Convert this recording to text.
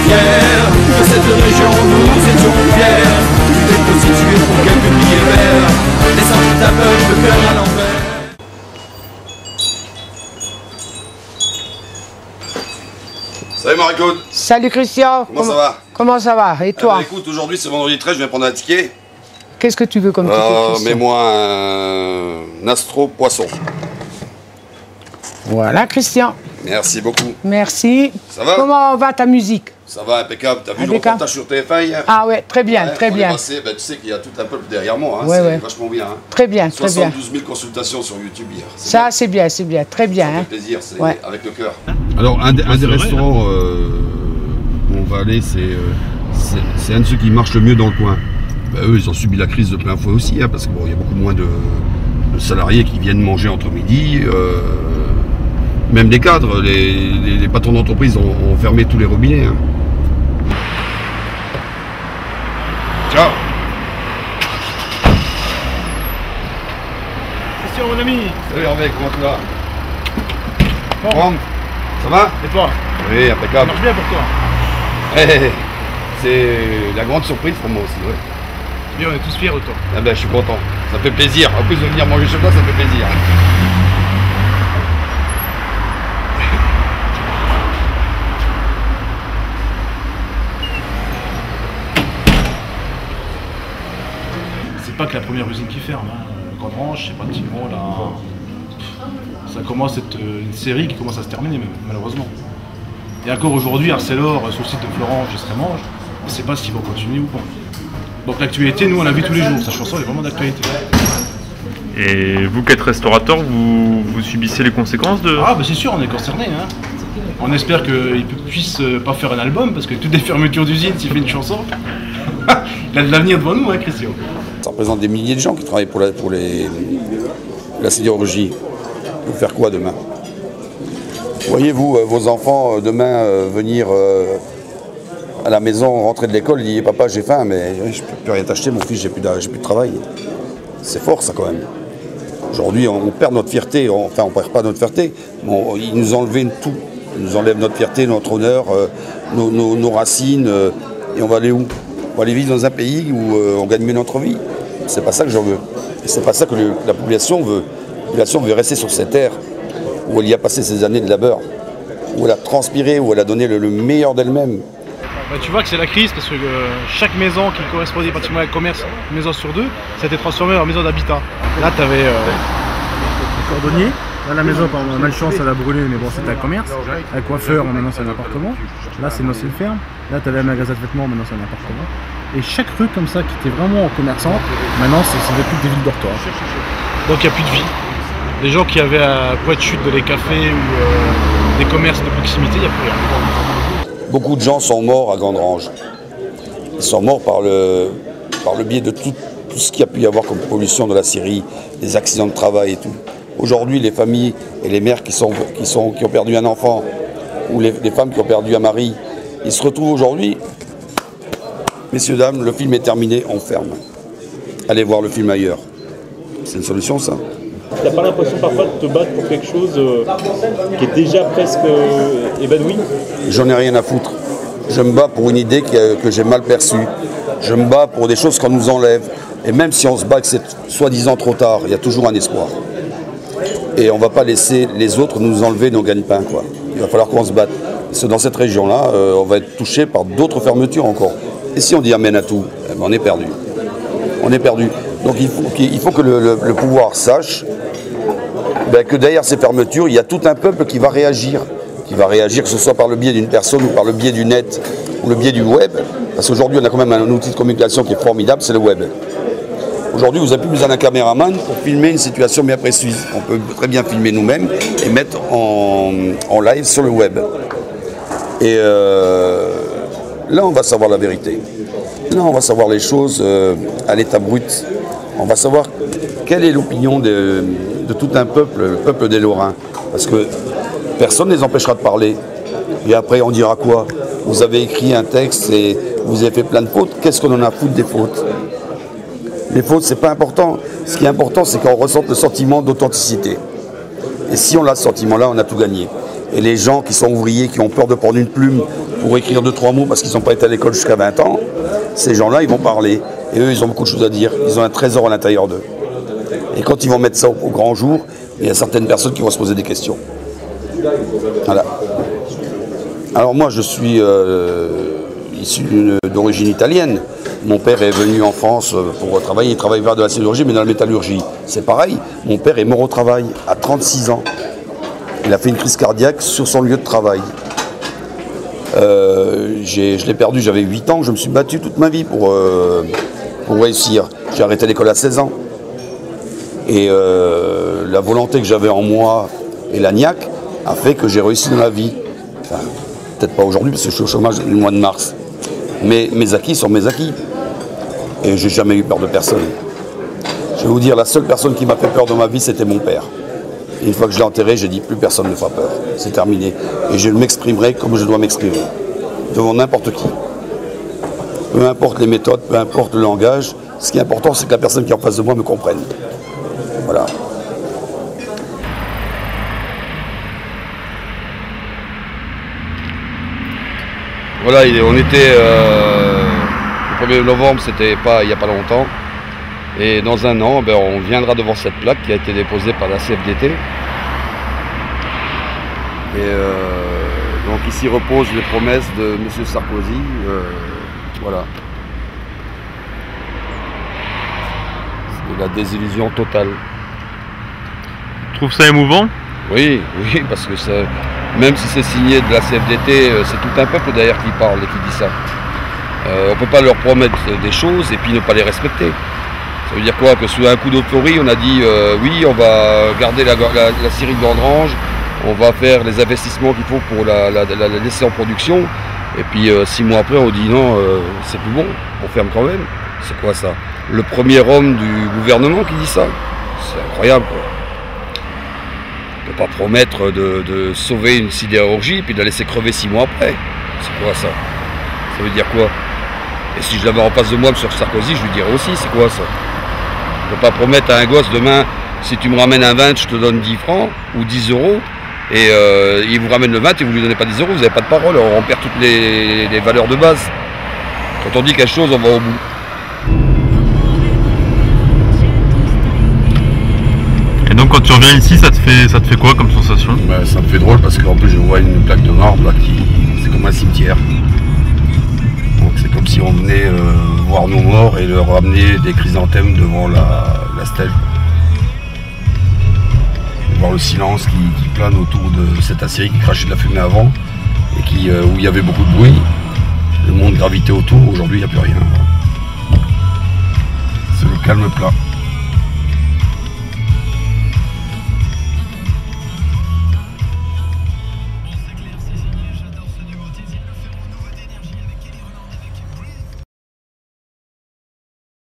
fiers de cette région, nous étions fiers. Tu t'es constitué pour quelques billets verts, descendre ta peuple, le cœur à l'envers. Salut Marie-Claude. Salut Christian. Comment ça va? Comment ça va? Et toi? Écoute, aujourd'hui c'est vendredi 13, je viens prendre un ticket. Qu'est-ce que tu veux comme ticket, Christian? Mets-moi un astro poisson. Voilà Christian. Merci beaucoup. Merci. Ça va? Comment va ta musique? Ça va, impeccable. T'as vu le Impeccable. reportage sur TF1 hier? Ah ouais, très bien, Ouais, très bien. Passé, ben, tu sais qu'il y a tout un peuple derrière moi, hein, Ouais, c'est ouais. vachement bien. Hein. Très bien, très bien. 72 000 consultations sur YouTube hier. Ça c'est bien, très bien. Ça Hein. fait plaisir, c'est Ouais. avec le cœur. Alors un des restaurants où on va aller, c'est un de ceux qui marche le mieux dans le coin. Ben, eux, ils ont subi la crise de plein fouet aussi, hein, parce qu'il y a beaucoup moins de salariés qui viennent manger entre midi. Même les cadres, les patrons d'entreprise ont fermé tous les robinets. Hein. Ciao. Christian, mon ami. Salut Hervé, comment tu vas? Bon. Ça va? Et toi? Oui, Ça impeccable. marche bien pour toi? C'est la grande surprise pour moi aussi. Ouais. Bien, on est tous fiers de toi. Ah ben, je suis content, ça fait plaisir. En plus de venir manger chez toi, ça fait plaisir. C'est pas que la première usine qui ferme. Hein. Grandrange, c'est pratiquement là. Ça commence à être une série qui commence à se terminer, même, malheureusement. Et encore aujourd'hui, Arcelor, sur le site de Florence, je serai mange. On ne sait pas s'ils vont continuer ou pas. Donc l'actualité, nous, on la vit tous les jours. Sa chanson, elle est vraiment d'actualité. Et vous qui êtes restaurateur, vous subissez les conséquences de... Ah, bah c'est sûr, on est concernés. Hein. On espère qu'il ne puisse pas faire un album, parce que toutes les fermetures d'usine, s'il fait une chanson, il a de l'avenir devant nous, hein, Christian. Ça représente des milliers de gens qui travaillent pour la sidérurgie. Vous faire quoi demain? Voyez-vous vos enfants demain venir à la maison, rentrer de l'école, dire papa j'ai faim, mais je ne peux plus rien t'acheter, mon fils, j'ai plus de travail. C'est fort ça quand même. Aujourd'hui on perd notre fierté, enfin on perd pas notre fierté, mais ils nous enlèvent tout. Ils nous enlèvent notre fierté, notre honneur, nos racines, et on va aller où? On va aller vivre dans un pays où on gagne mieux notre vie. C'est pas ça que j'en veux. Et c'est pas ça que la population veut. La population veut rester sur cette terre où elle y a passé ses années de labeur, où elle a transpiré, où elle a donné le meilleur d'elle-même. Bah, tu vois que c'est la crise parce que chaque maison qui correspondait pratiquement à un commerce, une maison sur deux, ça a été transformé en maison d'habitat. Là, tu avais un cordonnier. Là, la maison, par malchance, elle a brûlé, mais bon, c'était un commerce. Un coiffeur, maintenant, c'est un appartement. Là, c'est une ancienne ferme. Là, tu avais un magasin de vêtements, maintenant, c'est un appartement. Et chaque rue comme ça, qui était vraiment commerçante, maintenant, c'est plus des villes dortoirs. Donc, il n'y a plus de vie. Les gens qui avaient un point de chute de les cafés ou des commerces de proximité, il n'y a plus rien. Beaucoup de gens sont morts à Grandrange. Ils sont morts par le biais de tout ce qu'il y a pu y avoir comme pollution de la Syrie, des accidents de travail et tout. Aujourd'hui, les familles et les mères qui ont perdu un enfant, ou les femmes qui ont perdu un mari, ils se retrouvent aujourd'hui. Messieurs, dames, le film est terminé, on ferme. Allez voir le film ailleurs. C'est une solution, ça. T'as pas l'impression parfois de te battre pour quelque chose qui est déjà presque évanoui? J'en ai rien à foutre. Je me bats pour une idée que j'ai mal perçue. Je me bats pour des choses qu'on nous enlève. Et même si on se bat que c'est soi-disant trop tard, il y a toujours un espoir. Et on ne va pas laisser les autres nous enlever nos gagne-pains, quoi. Il va falloir qu'on se batte. Parce que dans cette région-là, on va être touché par d'autres fermetures encore. Et si on dit amène à tout, eh ben on est perdu. On est perdu. Donc il faut que le pouvoir sache que derrière ces fermetures, il y a tout un peuple qui va réagir. Qui va réagir, que ce soit par le biais d'une personne ou par le biais du net ou le biais du web. Parce qu'aujourd'hui, on a quand même un outil de communication qui est formidable, c'est le web. Aujourd'hui, vous n'avez plus besoin d'un caméraman pour filmer une situation bien précise. On peut très bien filmer nous-mêmes et mettre en live sur le web. Et là, on va savoir la vérité. Là, on va savoir les choses à l'état brut. On va savoir quelle est l'opinion de tout un peuple, le peuple des Lorrains. Parce que personne ne les empêchera de parler. Et après, on dira quoi? Vous avez écrit un texte et vous avez fait plein de fautes. Qu'est-ce qu'on en a à foutre des fautes? Les fautes, c'est pas important. Ce qui est important, c'est qu'on ressente le sentiment d'authenticité. Et si on a ce sentiment-là, on a tout gagné. Et les gens qui sont ouvriers, qui ont peur de prendre une plume pour écrire 2-3 mots parce qu'ils n'ont pas été à l'école jusqu'à 20 ans, ces gens-là, ils vont parler. Et eux, ils ont beaucoup de choses à dire. Ils ont un trésor à l'intérieur d'eux. Et quand ils vont mettre ça au grand jour, il y a certaines personnes qui vont se poser des questions. Voilà. Alors moi, je suis issu d'origine italienne. Mon père est venu en France pour travailler. Il travaille vers de la sidérurgie, mais dans la métallurgie. C'est pareil. Mon père est mort au travail à 36 ans. Il a fait une crise cardiaque sur son lieu de travail. Je l'ai perdu, j'avais 8 ans. Je me suis battu toute ma vie pour réussir. J'ai arrêté l'école à 16 ans. Et la volonté que j'avais en moi et la niaque a fait que j'ai réussi dans la vie. Enfin, peut-être pas aujourd'hui parce que je suis au chômage le mois de mars. Mais mes acquis sont mes acquis. Et j'ai jamais eu peur de personne. Je vais vous dire, la seule personne qui m'a fait peur dans ma vie, c'était mon père. Et une fois que je l'ai enterré, j'ai dit plus personne ne me fera peur. C'est terminé. Et je m'exprimerai comme je dois m'exprimer. Devant n'importe qui. Peu importe les méthodes, peu importe le langage. Ce qui est important, c'est que la personne qui est en face de moi me comprenne. Voilà. Voilà, on était le 1er novembre, c'était pas il n'y a pas longtemps. Et dans un an, on viendra devant cette plaque qui a été déposée par la CFDT. Et donc ici reposent les promesses de M. Sarkozy. Voilà. C'est la désillusion totale. Tu trouves ça émouvant? Oui, parce que même si c'est signé de la CFDT, c'est tout un peuple d'ailleurs qui parle et qui dit ça. On ne peut pas leur promettre des choses et puis ne pas les respecter. Ça veut dire quoi? Que sous un coup d'euphorie, on a dit oui, on va garder la scierie de Gandrange, on va faire les investissements qu'il faut pour la laisser en production. Et puis 6 mois après, on dit non, c'est plus bon, on ferme quand même. C'est quoi ça? Le premier homme du gouvernement qui dit ça? C'est incroyable, quoi. On ne peut pas promettre de sauver une sidérurgie et puis de la laisser crever 6 mois après. C'est quoi ça? Ça veut dire quoi? Et si je l'avais en face de moi, M. Sarkozy, je lui dirais aussi, c'est quoi ça? On ne peut pas promettre à un gosse demain, si tu me ramènes un 20, je te donne 10 francs ou 10 euros. Et il vous ramène le 20 et vous ne lui donnez pas 10 euros, vous n'avez pas de parole, on perd toutes les valeurs de base. Quand on dit quelque chose, on va au bout. Et donc quand tu reviens ici, ça te fait quoi comme sensation? Ça me fait drôle parce qu'en plus je vois une plaque de marbre là, c'est comme un cimetière. Donc c'est comme si on venait voir nos morts et leur ramener des chrysanthèmes devant la stèle. Voir le silence qui plane autour de cette aciérie qui crachait de la fumée avant et où il y avait beaucoup de bruit. Le monde gravitait autour, aujourd'hui il n'y a plus rien. C'est le calme plat.